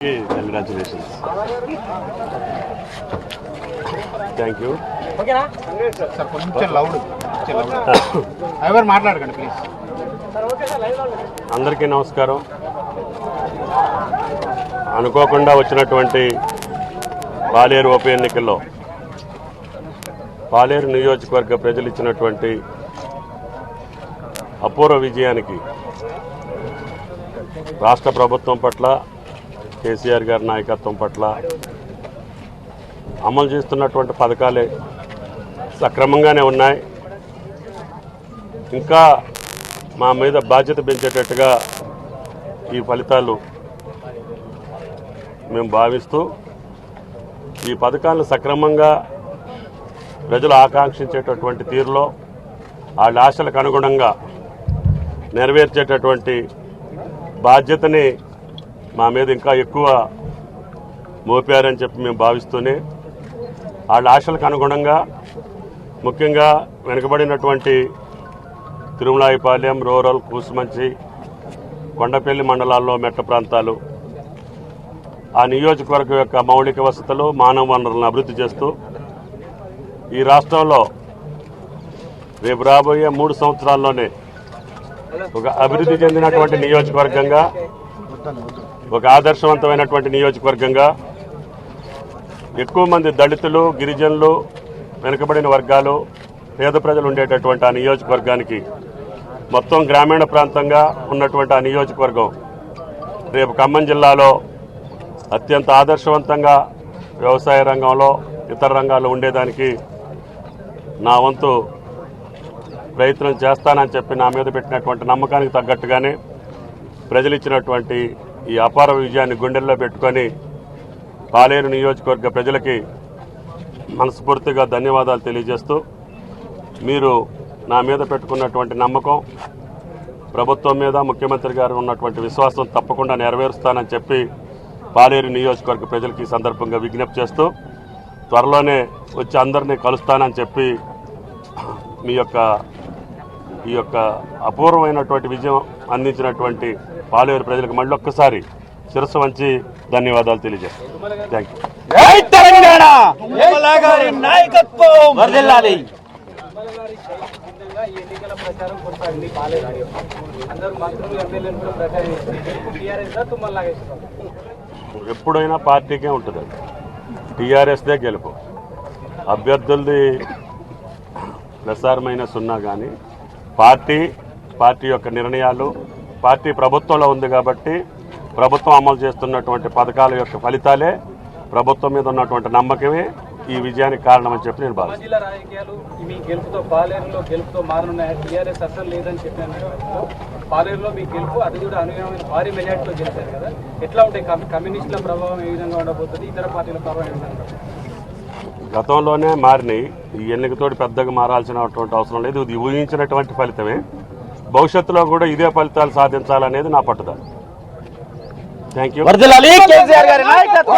Congratulations. Thank you. Sir కొంచెం loud ఎవరు మాట్లాడకండి ప్లీజ్. అందరికీ నమస్కారం. అనుకోకుండా వచ్చినటువంటి పాలేరు ఉప ఎన్నికల్లో పాలేరు నియోజకవర్గ ప్రజలు ఇచ్చినటువంటి అపూర్వ విజయానికి రాష్ట్ర ప్రభుత్వం పట్ల, కేసీఆర్ గారి నాయకత్వం పట్ల, అమలు చేస్తున్నటువంటి పథకాలే సక్రమంగానే ఉన్నాయి. ఇంకా మా మీద బాధ్యత పెంచేటట్టుగా ఈ ఫలితాలు మేము భావిస్తూ ఈ పథకాలను సక్రమంగా ప్రజలు ఆకాంక్షించేటటువంటి తీరులో వాళ్ళ ఆశలకు అనుగుణంగా నెరవేర్చేటటువంటి బాధ్యతని మా మీద ఇంకా ఎక్కువ మోపారని చెప్పి మేము భావిస్తూనే వాళ్ళ ఆశలకు అనుగుణంగా ముఖ్యంగా వెనుకబడినటువంటి తిరుమలాయిపాలెం, రూరల్, కూసుమంచి, కొండపల్లి మండలాల్లో మెట్ట ప్రాంతాలు, ఆ నియోజకవర్గం యొక్క మౌలిక వసతులు, మానవ వనరులను అభివృద్ధి చేస్తూ ఈ రాష్ట్రంలో రేపు రాబోయే 3 సంవత్సరాల్లోనే ఒక అభివృద్ధి చెందినటువంటి నియోజకవర్గంగా, ఒక ఆదర్శవంతమైనటువంటి నియోజకవర్గంగా, ఎక్కువ మంది దళితులు, గిరిజనులు, వెనుకబడిన వర్గాలు, పేద ప్రజలు ఉండేటటువంటి ఆ నియోజకవర్గానికి, మొత్తం గ్రామీణ ప్రాంతంగా ఉన్నటువంటి ఆ నియోజకవర్గం రేపు ఖమ్మం జిల్లాలో అత్యంత ఆదర్శవంతంగా వ్యవసాయ రంగంలో, ఇతర రంగాల్లో ఉండేదానికి నా వంతు ప్రయత్నం చేస్తానని చెప్పి నా మీద పెట్టినటువంటి నమ్మకానికి తగ్గట్టుగానే ప్రజలు ఇచ్చినటువంటి ఈ అపార విజయాన్ని గుండెల్లో పెట్టుకొని పాలేరు నియోజకవర్గ ప్రజలకి మనస్ఫూర్తిగా ధన్యవాదాలు తెలియజేస్తూ, మీరు నా మీద పెట్టుకున్నటువంటి నమ్మకం, ప్రభుత్వం మీద, ముఖ్యమంత్రి గారు ఉన్నటువంటి విశ్వాసం తప్పకుండా నెరవేరుస్తానని చెప్పి పాలేరు నియోజకవర్గ ప్రజలకి ఈ సందర్భంగా విజ్ఞప్తి చేస్తూ, త్వరలోనే వచ్చి అందరినీ కలుస్తానని చెప్పి ఈ యొక్క అపూర్వమైనటువంటి విజయం అందించినటువంటి పాలేరు ప్రజలకు మళ్ళీ ఒక్కసారి శిరస్సు వంచి ధన్యవాదాలు తెలియజేస్తాను. Thank you. ఎప్పుడైనా పార్టీకే ఉంటుంది, టీఆర్ఎస్దే గెలుపు. అభ్యర్థులది ప్లస్ ఆర్ మైనస్ ఉన్నా కానీ పార్టీ యొక్క నిర్ణయాలు, పార్టీ ప్రభుత్వంలో ఉంది కాబట్టి ప్రభుత్వం అమలు చేస్తున్నటువంటి పథకాల యొక్క ఫలితాలే, ప్రభుత్వం మీద ఉన్నటువంటి నమ్మకమే ఈ విజయానికి కారణమని చెప్పి నేను భావిస్తున్నాను. రాజకీయాలు మీ గెలుపుతో, పాలేరులో గెలుపుతో మారనున్నాయి. టీఆర్ఎస్ అసలు లేదని చెప్పాను. పాలేరులో మీ గెలుపు అది కూడా అనుగుణమైన భారీ మెజార్టీలో గెలిచారు కదా, ఎట్లా ఉంటాయి? కమ్యూనిస్టుల ప్రభావం ఏ విధంగా ఉండబోతుంది, ఇతర పార్టీల ప్రభావం ఏ విధంగా? గతంలోనే మారినాయి, ఈ ఎన్నికతోటి పెద్దగా మారాల్సినటువంటి అవసరం లేదు. ఇది ఊహించినటువంటి ఫలితమే. భవిష్యత్తులో కూడా ఇదే ఫలితాలు సాధించాలనేది నా పట్టుదల. Thank you.